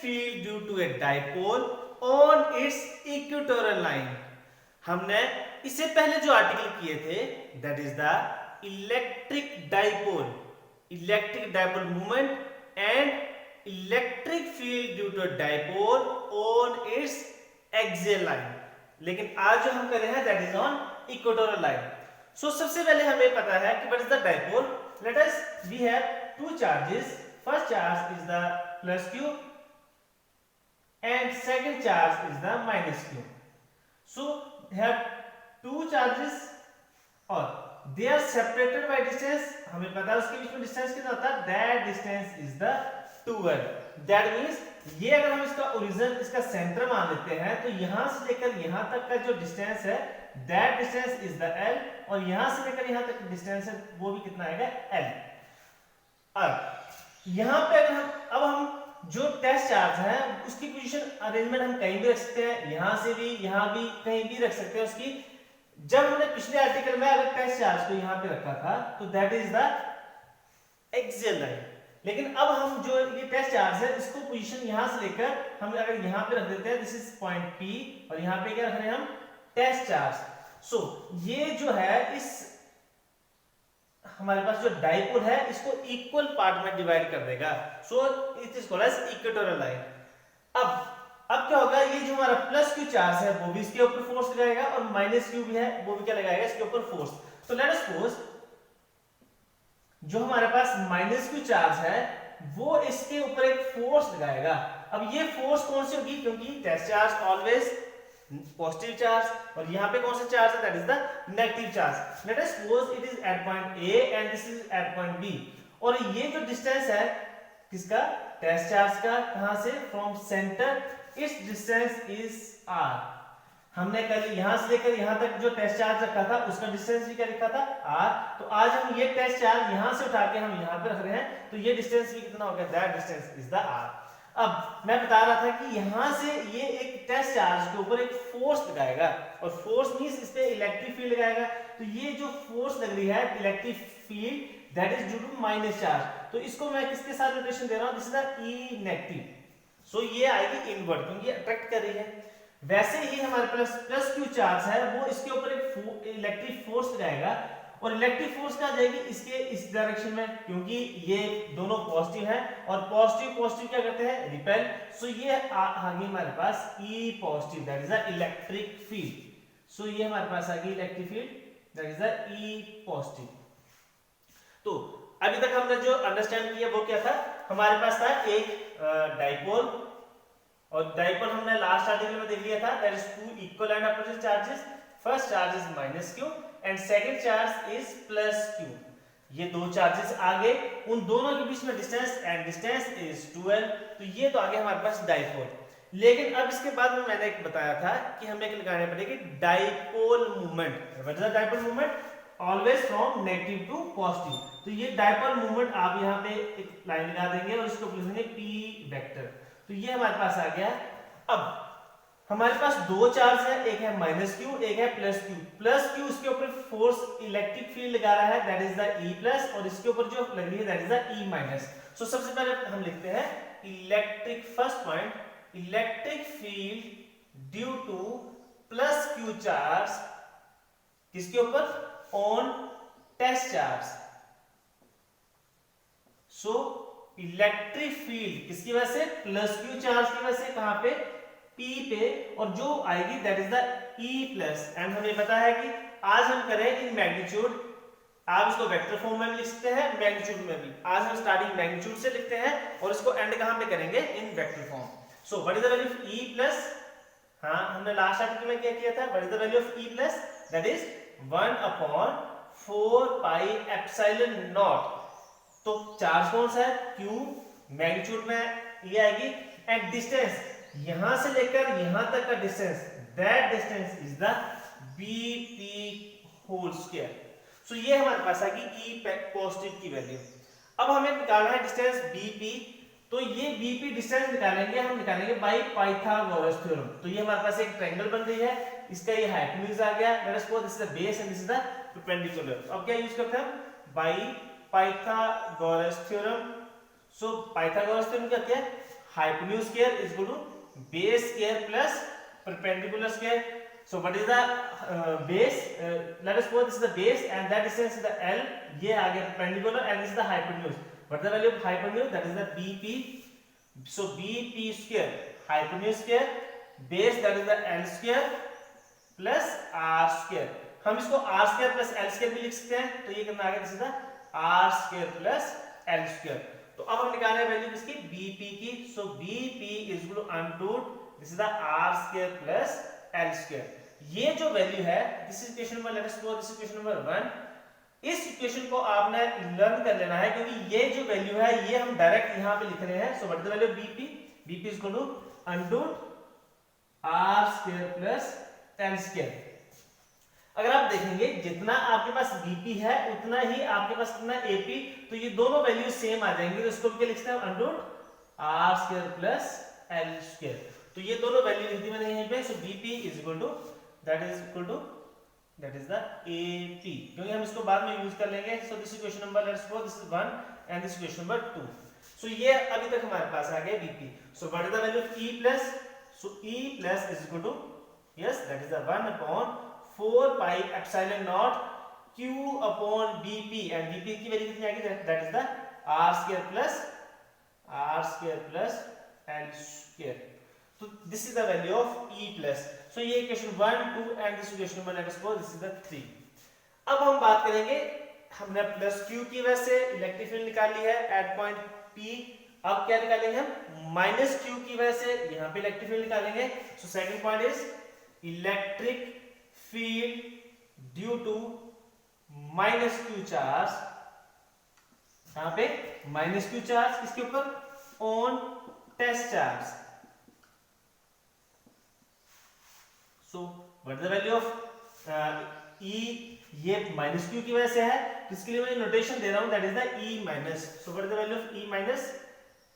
field due to a dipole on its equatorial line. हमने इससे पहले जो आर्टिकल किए थे that is the electric dipole moment and electric field due to a dipole on its axial line. लेकिन आज जो हम कर रहे हैं that is on equatorial line. So सबसे पहले हमें पता है कि what is the dipole. Let us we have two charges. First charge is the plus q and second charge is the minus q. So have two charges और they are separated by distance. हमें पता है उसके बीच में distance कितना होता है. That distance is the 2l. That means ये अगर हम इसका ओरिजिन इसका सेंटर मान लेते हैं तो यहां से लेकर यहां तक का जो डिस्टेंस है that distance is the l और यहां से लेकर यहां तक डिस्टेंस है वो भी कितना आएगा l. अब यहां पे अगर हम जो टेस्ट चार्ज है उसकी पोजीशन अरेंजमेंट हम कहीं भी रख सकते हैं, यहां से भी यहां भी कहीं भी रख सकते हैं उसकी. जब हमने पिछले आर्टिकल में अगर टेस्ट चार्ज को यहां पे रखा था तो that is the axial line. लेकिन अब हम जो ये टेस्ट चार्ज है इसको पोजीशन यहां से लेकर हम अगर यहां पे रख देते हैं दिस इज पॉइंट P और यहां पे क्या रख रहे हैं हम टेस्ट चार्ज. सो ये जो है इस हमारे पास जो डाइपोल है इसको इक्वल पार्ट में डिवाइड कर देगा. So it is called as equatorial line. अब क्या होगा, ये जो हमारा प्लस क्यू चार्ज है वो भी इसके ऊपर फोर्स लगाएगा और माइनस क्यू भी है वो भी क्या लगाएगा इसके ऊपर फोर्स. तो लेट अस सपोज जो हमारे पास माइनस क्यू चार्ज है वो इसके ऊपर एक फोर्स लगाएगा. अब ये फोर्स कौन सी होगी, क्योंकि test charge always positive charge और यहाँ पे कौन सा चार्ज है that is the negative charge. Let us suppose it is at point A and this is at point B और ये जो डिस्टेंस है किसका, टेस्ट चार्ज का, कहां से, from centre, it's distance is r. हमने कल यहां से लेकर यहां तक जो टेस्ट चार्ज रखा था उसका डिस्टेंस भी क्या लिखा था r. तो आज हम ये टेस्ट चार्ज यहां से उठा के हम यहां पे रख रहे हैं तो ये डिस्टेंस भी कितना हो गया, that distance is the r. अब मैं बता रहा था कि यहां से ये एक टेस्ट चार्ज के ऊपर एक फोर्स लगाएगा और फोर्स मींस इस पे इलेक्ट्रिक फील्ड लगाएगा. तो ये जो फोर्स लग रही है electric field that is due to minus charge. तो इसको मैं किसके साथ नोटेशन दे रहा हूं, this is the E negative. So ये आएगी इनवर्ट क्योंकि ये अट्रैक्ट कर रही है. वैसे ही हमारे पास प्लस क्यू चार्ज है वो इसके ऊपर एक इलेक्ट्रिक फोर्स लगाएगा और इलेक्ट्रिक फोर्स कहां जाएगी, इसके इस डायरेक्शन में, क्योंकि ये दोनों पॉजिटिव है और पॉजिटिव पॉजिटिव क्या करते हैं, रिपेल. सो ये आ गई हमारे पास E positive that is the electric field. So ये हमारे पास आ गई electric field that is the E positive. तो अभी तक हमने जो अंडरस्टैंड किया वो क्या था, हमारे पास था एक डाइपोल और डाइपोल हमने लास्ट आर्टिकल में देख लिया था that is two equal and opposite charges. First charge is minus Q and second charge is plus Q. ये दो चार्जेस आ गए, उन दोनों के बीच में distance and distance is 2l. तो ये तो आ गया हमारे पास डाइपोल. लेकिन अब इसके बाद में मैंने एक बताया था कि हमें एक लगाने पड़ेगी dipole movement. What is the dipole movement, always from negative to positive. तो ये डाइपोल मूवमेंट आप यहाँ पे एक लाइन लगा देंगे और इसको लिखेंगे P वेक्टर. तो ये हमारे पास आ गया. अब हमारे पास दो चार्ज है, एक है माइनस क्यू एक है प्लस क्यू. प्लस क्यू इसके ऊपर फोर्स इलेक्ट्रिक फील्ड लगा रहा है that is the E plus और इसके ऊपर जो लग रही है that is the E minus. So सबसे पहले हम लिखते हैं electric, first point electric field due to plus Q charge किसके ऊपर, on test charge. So electric field किसकी वजह से, प्लस क्यू चार्ज की वजह से, कहां पे, P पे, और जो आएगी that is the E plus. And हमें पता है कि आज हम करें इन मैग्नीट्यूड, आप इसको वेक्टर फॉर्म में भी लिख सकते हैं, मैग्नीट्यूड में भी. आज हम स्टार्टिंग मैग्नीट्यूड से लिखते हैं और इसको एंड कहां पे करेंगे, इन vector form. So what is the value of E plus, हां हमने लास्ट आर्टिकल में क्या किया था, what is the value of E plus, that is 1/4 pi epsilon not. तो चार्ज कौन सा है, Q, मैग्नीट्यूड में ये आएगी एंड डिस्टेंस यहां से लेकर यहां तक का distance that distance is the Bp whole square. So ये हमारे पास आ गई E पॉजिटिव की वैल्यू. अब हमें निकालना है डिस्टेंस Bp. तो ये Bp डिस्टेंस निकालेंगे, हम निकालेंगे बाय पाइथागोरस थ्योरम. तो ये हमारे पास एक ट्रायंगल बन रही है, इसका ये हाइपोटेन्यूज आ गया, late us suppose this is the base and this is the perpendicular. अब क्या यूज करते हैं, by Pythagoras theorem. So Pythagoras theorem क्या है, hypotenuse square is equal to base square plus perpendicular square. So what is the base? Let us suppose this is the base and that distance is the L. ये आ गया perpendicular and this is the hypotenuse. What is the value of hypotenuse? That is the BP. So BP square, hypotenuse square, base that is the L square plus R square. हम इसको R square plus L square भी लिख सकते हैं. तो ये कितना आ गया? This is the R square plus L square. तो अब हम निकाल रहे हैं वैल्यू किसकी? BP की. So BP is equal to under root this is the R square plus L square. ये जो वैल्यू है, this is equation number, let us go this equation number 1. इस इक्वेशन को आपने लर्न कर लेना है क्योंकि ये जो वैल्यू है ये हम डायरेक्ट यहां पे लिख रहे हैं. So what is the value of BP? BP is equal to under root R square plus L square. अगर आप देखेंगे जितना आपके पास BP है उतना ही आपके पास कितना AP, तो ये दोनों वैल्यू सेम आ जाएंगे. तो इसको क्या लिखते हैं? under root R square plus L square. तो ये दोनों वैल्यू लिख दी मैंने यहीं पे. सो BP is equal to that is the AP, क्योंकि हम इसको बाद में यूज कर लेंगे. So this equation number, let's go this is 1 and this equation number 2. So ये अभी तक हमारे पास आ गया BP. So what is the value of E plus? So E plus is equal to, yes that is the 1 upon 4 pi epsilon not Q upon BP and BP की value कितनी आएगी? That is the R square plus L square. So this is the value of E plus. So ये equation 1, 2 and this equation number late us suppose this is the 3. अब हम बात करेंगे, हमने plus Q की वजह से इलेक्ट्रिक फील्ड निकाल ली है एट पॉइंट P. अब क्या निकालेंगे हम? माइनस Q की वजह से यहाँ पे इलेक्ट्रिक फील्ड निकालेंगे. So second point is electric field due to minus Q charge. यहाँ पे माइनस Q चार्ज किसके ऊपर? On test charge. So what is the value of E? ये माइनस Q की वजह से है, तो इसके लिए मैं नोटेशन दे रहा हूं, that is the E minus. So what is the value of E minus?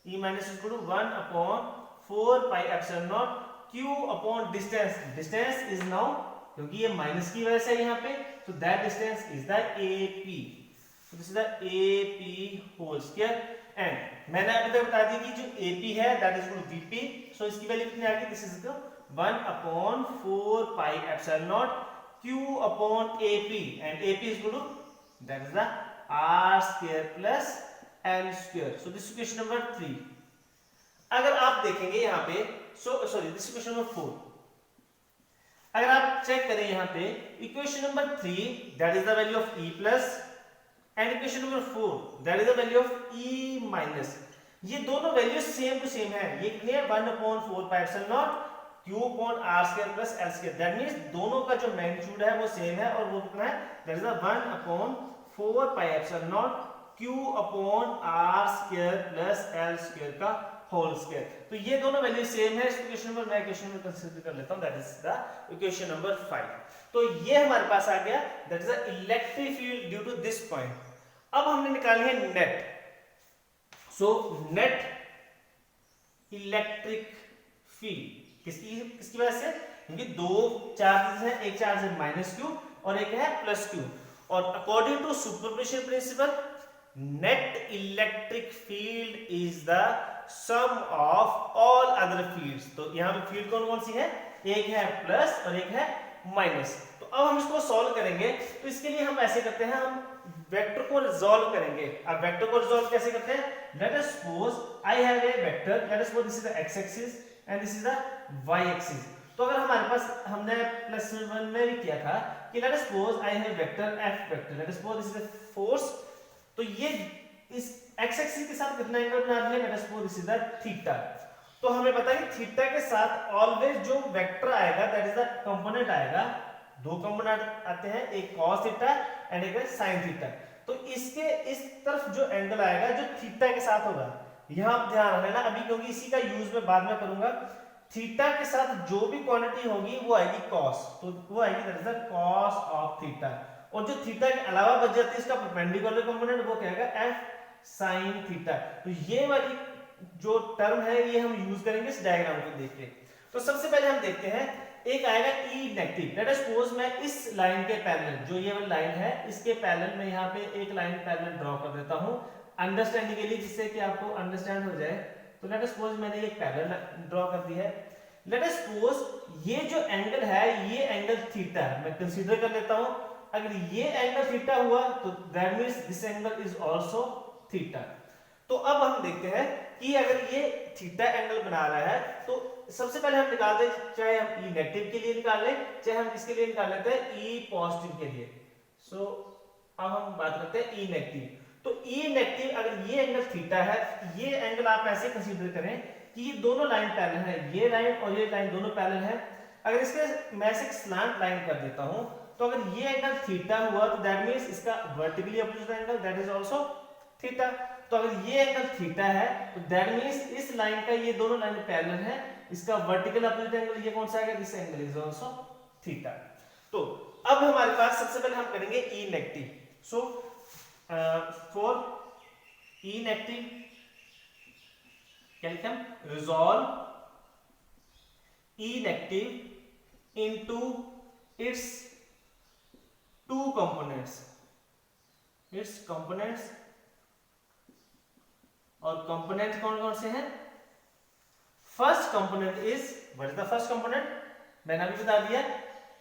E minus is equal to 1 upon 4 pi epsilon not Q upon distance. Distance is now, क्योंकि ये माइनस की वजह से है यहाँ पे, so that distance is the AP. So this is the AP whole square. And मैंने अभी तक बता दी कि जो AP है that is equal to BP. सो इसकी वैल्यू कितनी आ गई? This is 1 upon 4 pi epsilon naught Q upon AP and AP is equal to that is the R square plus L square. So this equation number 3. अगर आप देखेंगे यहाँ पे, sorry this equation number 4. अगर आप check करें यहाँ पे equation number 3 that is the value of E plus and equation number 4 that is the value of E minus. ये दोनों वैल्यू सेम टू सेम है. ये कितनी है? 1 upon 4 pi epsilon naught Q upon R square plus L square. That means दोनों का जो magnitude है वो सेम है और वो कितना है? That is the 1 upon 4 pi epsilon naught Q upon R square plus L square का होल स्क्वायर. तो ये दोनों वैल्यू सेम है. इस इक्वेशन नंबर मैं इक्वेशन में कंसीडर कर लेता हूं, that is the equation number 5. तो ये हमारे पास आ गया, that is the electric field due to this point. अब हमने निकाली है net. So net electric field किसकी वजह से? क्योंकि दो चार्जेस हैं, एक चार्ज है माइनस Q और एक है प्लस Q. और according to superposition principle net electric field is the sum of all other fields. तो यहाँ पे फील्ड कौन कौन सी है? एक है प्लस और एक है माइनस. तो अब हम इसको सॉल्व करेंगे. तो इसके लिए हम ऐसे करते हैं, हम वेक्टर को रिजॉल्व करेंगे. अब वेक्टर को रिजॉल्व कैसे करते हैं? Late us suppose I have a vector, late us suppose this is the x axis and this is the y axis. तो अगर हमारे पास, हमने प्लस 1 में भी किया था कि late us suppose I have vector f vector, late us suppose this is the force. तो ये इस x एक्सिस के साथ कितना एंगल बना रही है? Late us suppose this is the theta. तो हमें पता है कि थीटा के साथ ऑलवेज जो वेक्टर आएगा दैट इज द कंपोनेंट आएगा. दो कंपोनेंट आते हैं, एक cos थीटा एंड एक है sin थीटा. तो इसके इस तरफ जो एंगल आएगा जो थीटा के साथ होगा, यहां आप ध्यान रखना अभी, क्योंकि इसी का यूज मैं बाद में करूंगा. थीटा के साथ जो भी क्वांटिटी होगी वो आएगी cos. तो वो आएगी that is the cos of theta. और जो थीटा के अलावा बच जाती है इसका परपेंडिकुलर कंपोनेंट, वो क्या आएगा? f sin theta. तो ये वाली जो टर्म है ये हम यूज करेंगे इस डायग्राम को देख के. तो सबसे पहले हम देखते हैं, एक आएगा E negative. Late us suppose मैं इस लाइन के पैरेलल, जो ये वाली लाइन है इसके पैरेलल में यहाँ पे एक लाइन पैरेलल ड्रॉ कर देता हूँ अंडरस्टैंडिंग के लिए, जिससे कि आपको अंडरस्टैंड हो जाए. तो तो लेट अस सपोज मैंने एक पैरेलल ड्रॉ कर दी है। लेट अस सपोज ये जो एंगल है ये एंगल थीटा है, मैं कंसीडर कर लेता हूं। अगर ये एंगल थीटा हुआ तो that means this angle is also theta. तो अब हम देखते हैं कि अगर ये थीटा एंगल बना रहा है तो सबसे पहले हम निकाल दें, चाहे हम ई नेगेटिव के लिए निकाल लें, चाहे हम किसके लिए निकाल लेते हैं, ई पॉजिटिव के लिए। सो अब हम बात करते हैं ई नेगेटिव। तो ई नेगेटिव अगर ये एंगल थीटा है, ये एंगल आप ऐसे कंसीडर करें कि ये दोनों लाइन पैरेलल है, ये लाइन और ये लाइन दोनों पैरेलल है। अगर इसके मैं इसे स्लैंट लाइन कर देता हूं तो अगर ये एंगल थीटा हुआ तो दैट मींस इसका vertically opposite angle that is also theta. तो अगर ये एंगल थीटा है तो दैट मींस इस लाइन का ये दोनों लाइन पैरेलल है, इसका वर्टिकल अपोजिट एंगल ये कौन सा आएगा, this angle is also theta. तो अब हमारे पास सबसे पहले हम करेंगे E negative. So for E negative क्या लिखा हम, resolve E negative into its two components, its components. और कंपोनेंट कौन कौन से हैं, first component is, what is the first component, मैंने अभी बता दिया।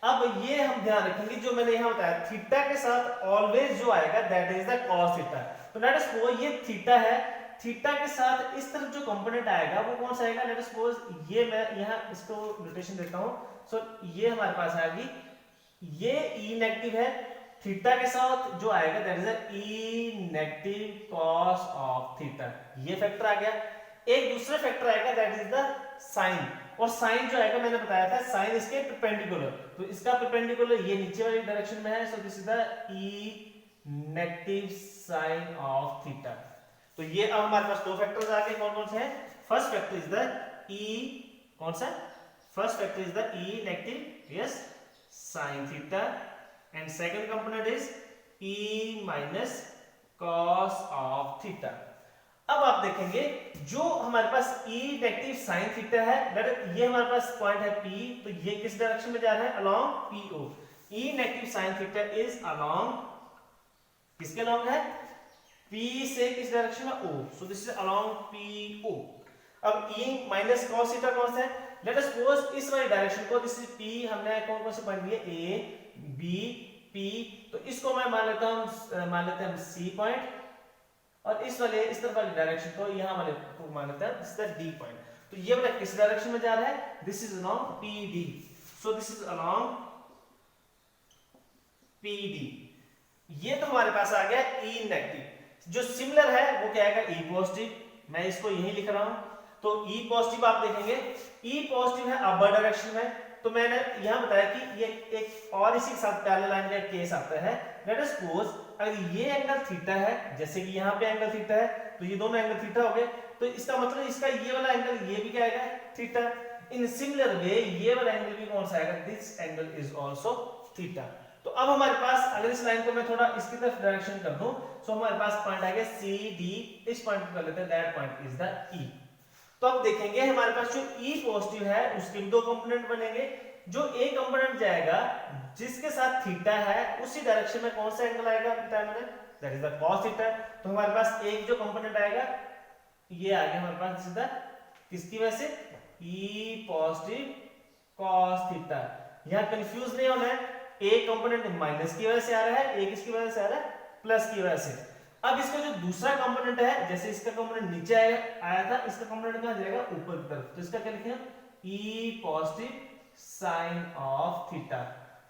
अब ये हम ध्यान रखेंगे जो मैंने यहां बताया, थीटा के साथ ऑलवेज जो आएगा that is the cos theta. तो लेट अस सपोज ये थीटा है, थीटा के साथ इस तरफ जो कंपोनेंट आएगा वो कौन सा आएगा, लेट अस सपोज ये मैं यहां इसको नोटेशन देता हूं। सो ये हमारे पास आएगी, ये ई नेगेटिव है, थीटा के साथ जो आएगा that is E negative cos of theta, ये फैक्टर आ गया। एक दूसरा फैक्टर आएगा दैट इज द साइन, और साइन जो आएगा मैंने बताया था साइन इसके परपेंडिकुलर, तो इसका परपेंडिकुलर ये नीचे वाली डायरेक्शन में है, so this is the E negative sine of theta. तो ये अब हमारे पास दो फैक्टर्स आ गए, कौन कौन से हैं, फर्स्ट फैक्टर इज द ई, कौन सा, first factor is the E negative yes sine theta, and second component is e minus cos of theta। अब आप देखेंगे जो हमारे पास e नेगेटिव sin थीटा है, ये हमारे पास पॉइंट है P, तो ये किस डायरेक्शन में जा रहा है, along PO। e negative sin theta is along, किसके along है, P से किस डायरेक्शन में, O, so this is along PO। अब e minus cos थीटा कौन सा है, लेट अस सपोज इस वाली डायरेक्शन को, दिस इज P, हमने कौन कौन से पॉइंट दिए, A B P, तो इसको मैं मान लेता हूं, मान लेते हैं हम C पॉइंट, और इस वाले इस तरफ वाली डायरेक्शन को यहां वाले को मान लेते हैं this is the D point. तो ये वाला किस डायरेक्शन में जा रहा है, this is along PD, so this is along PD। ये तो हमारे पास आ गया E नेगेटिव। जो सिमिलर है वो क्या आएगा, E पॉजिटिव, मैं इसको यही लिख रहा हूं। तो E पॉजिटिव आप देखेंगे, E पॉजिटिव है अपर डायरेक्शन में, तो मैंने यहां बताया कि ये एक और इसी के साथ पैरेलल लाइन का केस आता है। लेट अस सपोज अगर ये एंगल थीटा है, जैसे कि यहां पे एंगल थीटा है, तो ये दोनों एंगल थीटा हो गए, तो इसका मतलब इसका ये वाला एंगल ये भी क्या आएगा, थीटा। इन सिमिलर वे ये वाला एंगल भी कौन सा आएगा, this angle is also theta. तो अब हमारे पास अगर इस लाइन को मैं थोड़ा इसकी तरफ डायरेक्शन कर दूं, सो हमारे पास पॉइंट आ गया सी डी, इस पॉइंट को कर लेते हैं, दैट पॉइंट इज द ई। तो अब देखेंगे हमारे पास जो E पॉजिटिव है उसके दो कंपोनेंट बनेंगे। जो A कंपोनेंट जाएगा जिसके साथ थीटा है उसी डायरेक्शन में कौन सा एंगल आएगा बताया मैंने, that is the cos theta. तो हमारे पास एक जो कंपोनेंट आएगा ये आ गया हमारे पास सीधा किसकी वजह से, E पॉजिटिव cos थीटा। यहां कंफ्यूज नहीं होना है, एक कंपोनेंट माइनस की वजह से आ रहा है, एक इसकी वजह से आ रहा है प्लस की वजह से। अब इसका जो दूसरा कंपोनेंट है, जैसे इसका कंपोनेंट नीचे आया था, इसका कंपोनेंट कहां जाएगा, ऊपर की तरफ, तो इसका क्या लिखें, E positive sine of theta.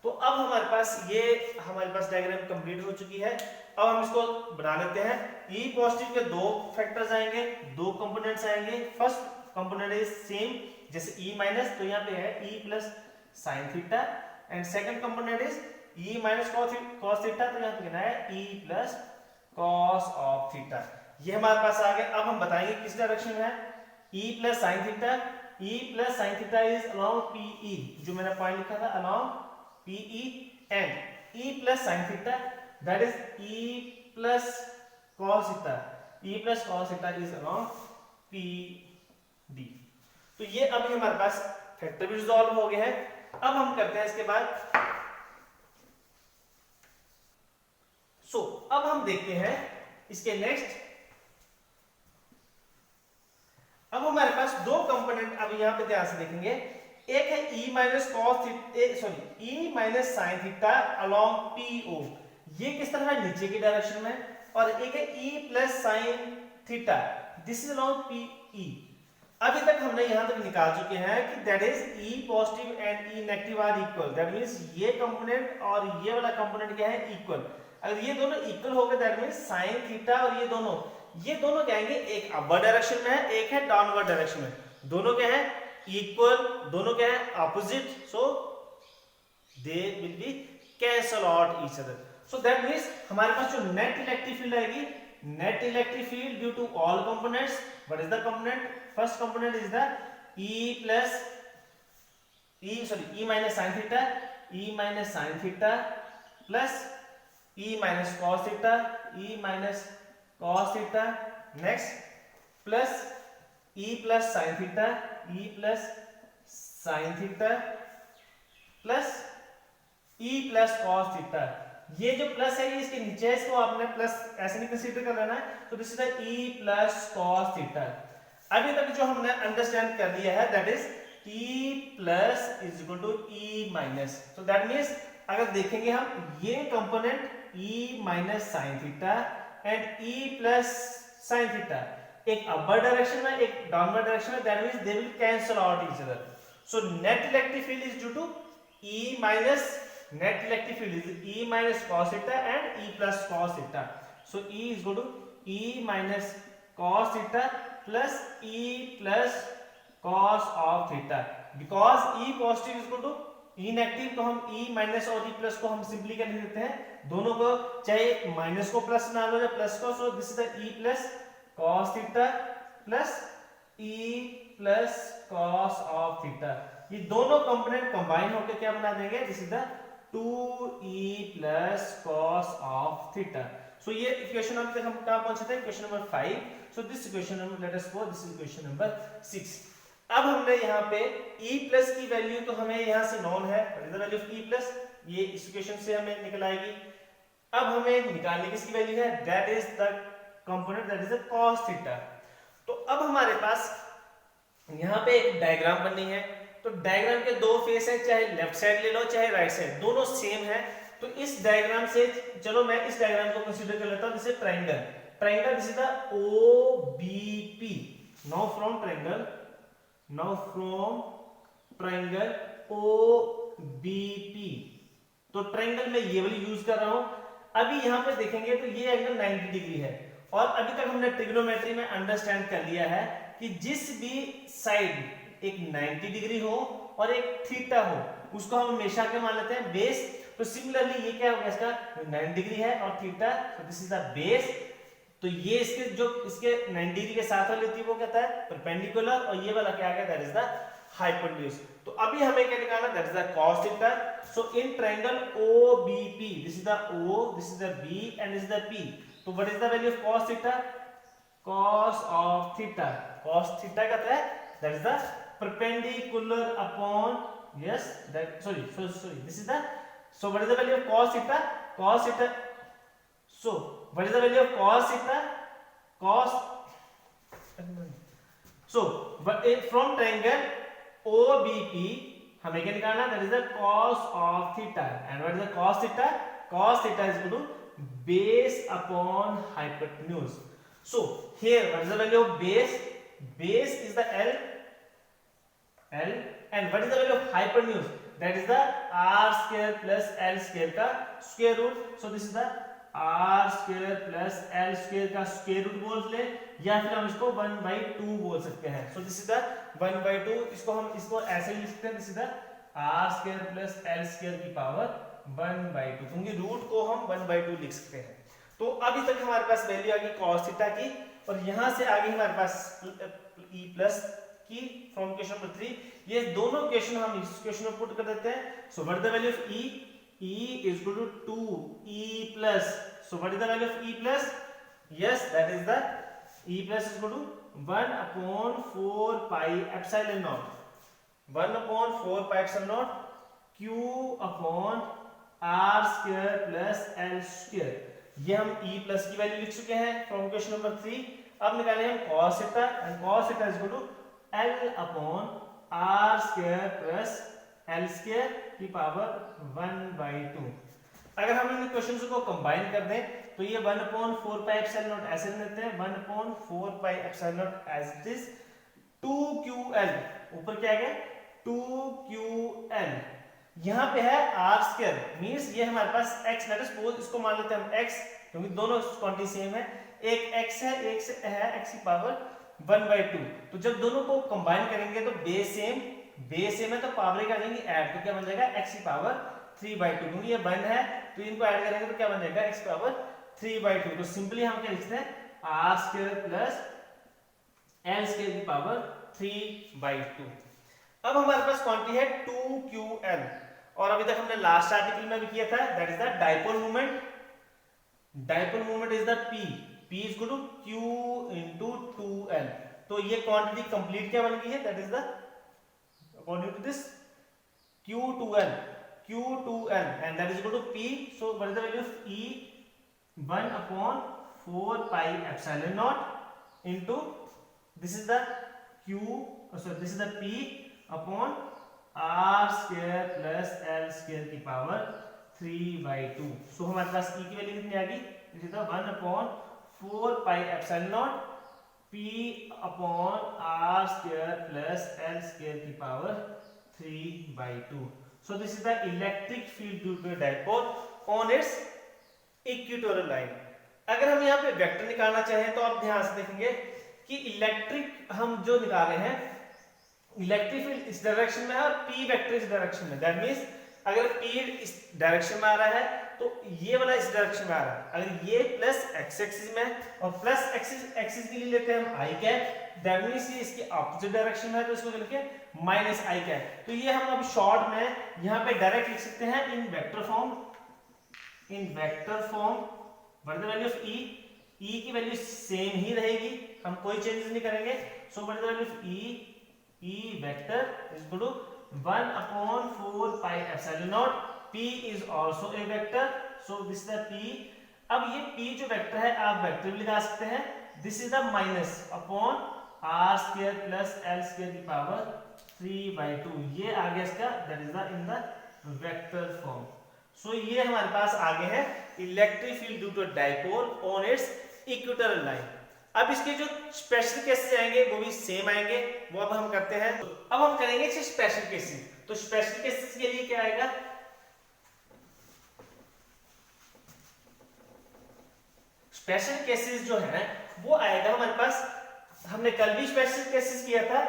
तो अब हमारे पास ये हमारे पास डायग्राम कंप्लीट हो चुकी है। अब हम इसको बना लेते हैं। E पॉजिटिव के दो फैक्टर्स आएंगे, दो कंपोनेंट्स आएंगे। फर्स्ट कंपोनेंट इज सेम, जैसे E माइनस, तो यहाँ पे है E plus sine theta, and second component is E minus cos theta, तो यहाँ पे कहना है E plus cos of theta. ये हमारे पास आ गया। अब हम बताएंगे किस डायरेक्शन में है, E plus sine theta, E plus sine theta is along PE, जो मैंने पॉइंट लिखा था along PE, and E plus sine theta that is E plus cos theta, E plus cos theta is along PD। तो ये अभी हमारे पास factor भी resolve हो गए हैं। अब हम करते हैं इसके बाद अब हम देखते हैं इसके नेक्स्ट। अब हमारे पास दो कंपोनेंट अब यहाँ पे ध्यान से देखेंगे, एक है e minus cos sorry e minus sine theta along PO, ये किस तरह है, नीचे की डायरेक्शन में, और एक है e plus sine theta, this is along PE। अभी तक हमने यहां तक निकाल चुके हैं कि that is e positive and e negative are equal, that means ये कंपोनेंट और ये वाला कंपोनेंट क्या है, इक्वल। अगर ये दोनों इक्वल हो गए दैट मींस साइन थीटा और ये दोनों क्या आएंगे, एक अपवर्ड डायरेक्शन में है, एक है डाउनवर्ड डायरेक्शन में, दोनों क्या है, इक्वल, दोनों क्या है, opposite, so they will be cancel out each other. So that means हमारे पास जो नेट इलेक्ट्रिक फील्ड आएगी, net electric field due to all components, what is the component, first component is the e minus sin theta, e minus sin theta plus e minus cos theta, e minus cos theta, next plus e plus sin theta, e plus sin theta plus e plus cos theta। ये जो plus है ये इसके नीचे है, इसको आपने plus ऐसे नहीं कंसीडर कर लेना है, तो this is the e plus cos theta. अभी तक जो हमने अंडरस्टैंड कर लिया है that is e plus is equal to e minus, so that means अगर देखेंगे हम ये component e minus sine theta and e plus sine theta, एक अपर डायरेक्शन में एक डाउनवर्ड डायरेक्शन में, that means they will cancel out each other. So net electric field is due to e minus, net electric field is e minus cos theta and e plus cos theta, so e is equal to e minus cos theta plus e plus cos of theta, because e positive is equal to e negative, तो हम e minus और e plus को हम simply क्या लिख देते हैं, दोनों को चाहे माइनस को प्लस बना लो या प्लस को, सो this is the e plus cos theta plus e plus cos of theta, ये दोनों कंपोनेंट कंबाइन होकर क्या बना देंगे, this is the 2e plus cos of theta। so ये इक्वेशन अभी तक हम कहां पहुंचे थे, equation number 5। so this equation number let us go, this is equation number 6। अब हमने यहाँ पे e प्लस की वैल्यू तो हमें यहाँ से नॉन है, वैल्यू ऑफ e प्लस ये इस इक्वेशन से हमें निकल आएगी। अब हमें निकालने किसकी वैल्यू है, that is the component that is the cos theta. तो अब हमारे पास यहाँ पे एक डायग्राम बननी है, तो डायग्राम के दो फेस है, चाहे लेफ्ट साइड ले लो चाहे राइट साइड, दोनों सेम है। तो इस डायग्राम से चलो मैं इस डायग्राम को कंसीडर कर लेता हूं, जैसे triangle this is the OBP। Now from triangle OBP, तो ट्रायंगल में ये वाली यूज कर रहा हूं। अभी यहां पे देखेंगे तो ये एंगल 90 डिग्री है, और अभी तक हमने ट्रिग्नोमेट्री में अंडरस्टैंड कर लिया है कि जिस भी साइड एक 90 डिग्री हो और एक थीटा हो, उसको हम हमेशा क्या मान लेते हैं, बेस। तो सिमिलरली ये क्या होगा, इसका 90 डिग्री है और थीटा, तो दिस इज द बेस। तो ये इसके जो इसके 90 डिग्री के साथ वाली थी वो कहता है परपेंडिकुलर, और ये वाला क्या आ गया, दैट इज द हाइपोटेन्यूज। तो अभी हमें क्या निकालना, that is the cos theta. So in triangle OBP, this is the O, this is the B and this is the P। तो what is the value of cos theta, cos of theta, cos theta कहता है that is the perpendicular upon, yes, that sorry this is the, so what is the value of cos theta, so what is the value of cos theta, so but from triangle OBP हमें क्या निकालना, that is the cos of theta, and what is the cos theta is equal to base upon hypotenuse। so here what is the value of base is the L, and what is the value of hypotenuse, that is the r square plus L square का square root। so this is the r square plus L square का square root बोल ले, या फिर हम इसको 1/2 बोल सकते हैं। so this is the 1/2, इसको ऐसे लिख सकते हैं, this is the r square plus L square की पावर 1/2, क्योंकि रूट को हम 1/2 लिख सकते हैं। तो अभी तक हमारे पास वैल्यू आ गई cos थीटा की, और यहां से आगे हमारे पास e प्लस की फ्रॉम क्वेश्चन नंबर 3। ये दोनों क्वेश्चन हम इस क्वेश्चन में पुट कर देते हैं। So what is the value of e is equal to 2e plus, so what is the value of e plus, yes that is the e plus is equal to 1/4 pi epsilon not, 1/4 pi epsilon not q upon r square plus l square. ये हम e plus की value लिख चुके हैं from question number 3। अब निकालेंगे हम cos theta and cos theta is equal to L upon R square plus L square की पावर 1/2। अगर हम इन क्वेश्चंस को कंबाइन कर दें तो ये 1/4 पाई एप्सिलॉन नॉट ऐसे लेते हैं, 1/4 pi epsilon not as it is 2ql, ऊपर क्या आ गया 2ql, यहाँ पे है r स्क्वायर मींस ये हमारे पास x, लेट अस सपोज इसको मान लेते हैं हम x क्योंकि दोनों क्वांटिटी सेम है, एक x है एक से है x की पावर 1/2। तो जब दोनों को कंबाइन करेंगे तो बेस सेम है तो पावर क्या जाएंगी ऐड, तो क्या बन जाएगा x की पावर 3/2, क्योंकि ये 1 है तो इनको ऐड करेंगे तो क्या बन जाएगा x की पावर 3/2। तो सिंपली हम क्या लिखते हैं r square plus l square की पावर 3/2। अब हमारे पास क्वांटिटी है 2ql और अभी तक हमने लास्ट आर्टिकल में भी किया था, that is the dipole moment. Dipole moment is the p is equal to q into 2l। तो ये क्वांटिटी कंप्लीट क्या बन गई है, that is the according to this q2l and that is equal to p, so what is the value of e, 1/4 pi epsilon naught into this is the this is the p upon r square plus l square की power 3/2। so हमारे पास e की value कितनी आ गई, this is the 1/4 pi epsilon naught p upon r square plus l square की power 3/2। So this is the electric field due to a dipole on its equatorial line। अगर हम यहाँ पे वेक्टर निकालना चाहें तो आप ध्यान से देखेंगे कि इलेक्ट्रिक हम जो निकाल रहे हैं, इलेक्ट्रिक फील्ड इस डायरेक्शन में है और P वेक्टर इस डायरेक्शन में, दैट मींस अगर P इस डायरेक्शन में आ रहा है तो ये वाला इस डायरेक्शन में आ रहा है। अगर ये प्लस x एक्सिस में और प्लस एक्सिस के लिए लेते हैं हम i कैप, दैट मींस ये इसकी ऑपोजिट डायरेक्शन में है तो इसको लिखें माइनस i कैप। तो ये हम अब शॉर्ट में यहाँ पे डायरेक्ट लिख सकते हैं in vector form what is the value of e की वैल्यू सेम ही रहेगी, हम कोई चेंजेस नहीं करेंगे। So what is the value of e vector is equal to 1/4 pi epsilon naught, p is also a vector, so this is the p। अब ये p जो वेक्टर है आप वेक्टर भी लगा सकते हैं, this is the minus upon r square plus l square की पावर 3/2, ये आ गया इसका, that is the in the vector form. So ये हमारे पास आगे है electric field due to dipole on its equatorial line. अब इसके जो स्पेशल केसेस आएंगे वो भी सेम आएंगे, वो अब हम करते हैं। अब हम करेंगे स्पेशल केसेस। तो स्पेशल केसेस के लिए क्या आएगा, स्पेशल केसेस जो है वो आएगा हमारे पास, हमने कल भी स्पेशल केसेस किया था,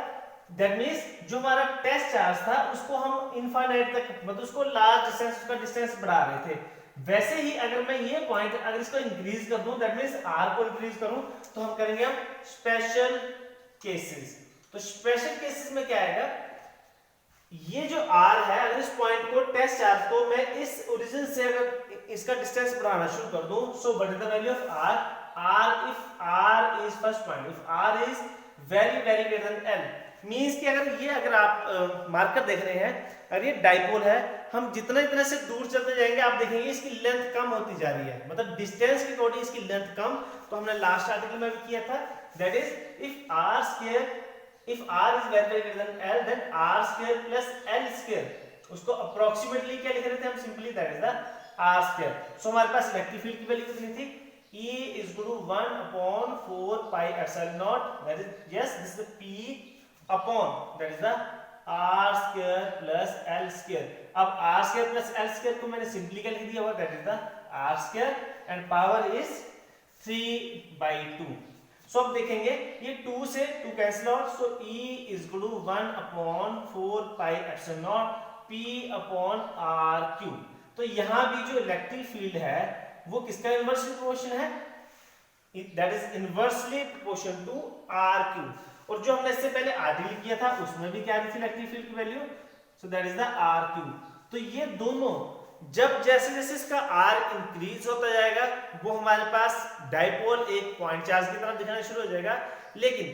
दैट मींस जो हमारा टेस्ट चार्ज था उसको हम इनफाइनाइट तक मतलब उसको लार्ज डिस्टेंस, उसका डिस्टेंस बढ़ा रहे थे। वैसे ही अगर मैं ये पॉइंट अगर इसको इंक्रीज कर दूं, दैट मींस r को इंक्रीज करूं, तो हम करेंगे हम स्पेशल केसेस। तो स्पेशल केसेस में क्या आएगा, ये जो r है अगर इस पॉइंट को टेस्ट चार्ज को मैं इस ओरिजिन से अगर इसका डिस्टेंस बढ़ाना शुरू कर दूं, सो what is the value of r if r is first point, if r is very greater than l, means कि अगर आप मार्कर देख रहे हैं, अगर ये डाइपोल है, हम जितना से दूर चलते जाएंगे आप देखेंगे इसकी लेंथ कम होती जा रही है, मतलब डिस्टेंस के अकॉर्डिंग इसकी लेंथ कम। तो हमने लास्ट आर्टिकल में भी किया था, that is if r is very greater than l then r square plus l square, उसको अप्रोक्सीमेटली क्या लिख रहे थे हम, simply that is the r square. So हमारे पास इलेक्ट्रिक फील्ड की वैल्यू कितनी थी, E is equal to 1/4 pi epsilon naught, that is yes this is the p upon that is the r square plus l square। अब r square plus l square को मैंने simply क्या लिख दिया हुआ, that is the r square and power is 3/2। सो अब देखेंगे ये 2 से 2 cancel out, so E is equal to 1/4 pi epsilon naught p upon r cube। तो यहाँ भी जो इलेक्ट्रिक फील्ड है वो किसका इनवर्सली प्रोपोर्शन है, that is inversely proportion to r cube. और जो हमने इससे पहले आर्टिकल किया था उसमें भी क्या थी इलेक्ट्रिक फील्ड की value, so that is the r cube. तो ये दोनों जब जैसे इसका r इंक्रीज होता जाएगा वो हमारे पास डाइपोल एक पॉइंट चार्ज की तरफ दिखना शुरू हो जाएगा, लेकिन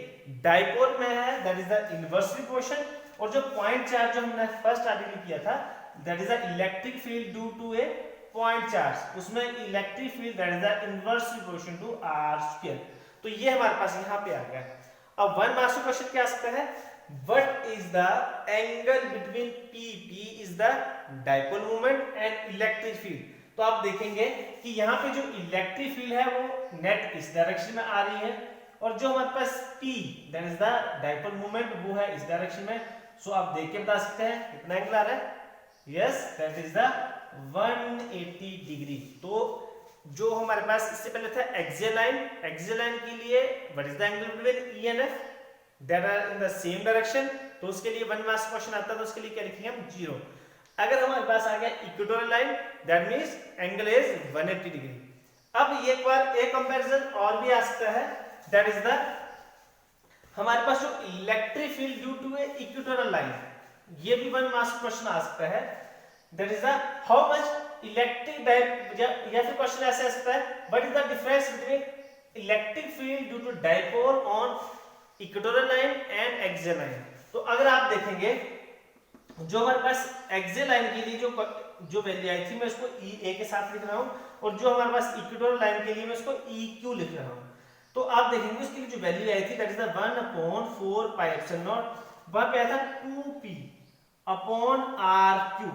डाइपोल में है that is the inversely proportion, और जो पॉइंट चार्ज जो हमने फर्स्ट आर्टिकल किया था that is the electric field due to a point charge, उसमें electric field that is the inversely proportion to r square. तो ये हमारे पास यहाँ पे आ गया। अब 1 मार्क्स का क्वेश्चन क्या आ सकता है, what is the angle between P, P is the dipole moment and electric field. तो आप देखेंगे कि यहाँ पे जो इलेक्ट्रिक फील्ड है वो नेट इस डायरेक्शन में आ रही है, और जो हमारे पास P that is the dipole moment वो है इस डायरेक्शन में। सो आप देख के बता सकते हैं कितना एंगल आ रहा है, yes that is the 180 degree. तो जो हमारे पास इससे पहले था एक्सियल लाइन के लिए what is the angle between E and F that are in the same direction, तो उसके लिए 1 मार्क्स क्वेश्चन आता है, तो उसके लिए क्या लिखेंगे हम 0। अगर हमारे पास आ गया equatorial line that means angle is 180 degree. अब एक बार एक कंपैरिजन और भी आ सकता है, दैट इज द हमारे पास जो electric field due to a equatorial line, ये भी 1 मार्क्स क्वेश्चन आ सकता है, that is the how much electric या फिर क्वेश्चन ऐसे आ सकता है what is the difference between electric field due to dipole on equatorial line and axial line. तो अगर आप देखेंगे जो हमारे पास एक्सियल लाइन के लिए जो वैल्यू आई थी मैं उसको EA के साथ लिख रहा हूं, और जो हमारे पास इक्वेटोरियल लाइन के लिए मैं उसको EQ लिख रहा हूं। तो आप देखेंगे उसके लिए जो वैल्यू आई थी that is the 1/4 pi epsilon not, वहां पे आया था 2p अपॉन RQ,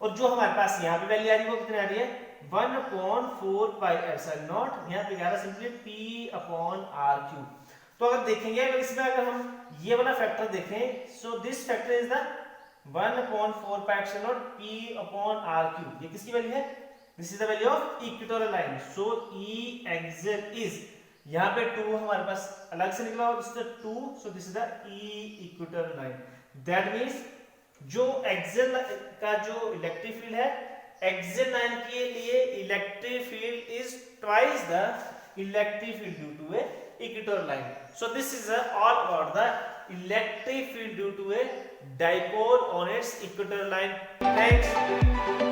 और जो हमारे पास यहाँ पे वैल्यू आ रही है वो कितनी आ रही है 1/4 पाई एप्सिलॉन नॉट, यहाँ पे आ रहा है सिंपली p अपॉन RQ। तो अगर देखेंगे इसमें अगर हम ये वाला फैक्टर देखें, so this factor is the 1/4 pi epsilon not p upon RQ। ये किसकी वैल्यू है, this is the value of equatorial line. So E axial is, यहाँ पे 2 हमारे पास अलग से निकला और this is 2, so this is the E equatorial line. That means जो एक्सियल का जो इलेक्ट्रिक फील्ड है, एक्सियल लाइन के लिए electric field is twice the electric field due to a equatorial line. So this is all about the electric field due to a dipole on its equatorial line. Thanks.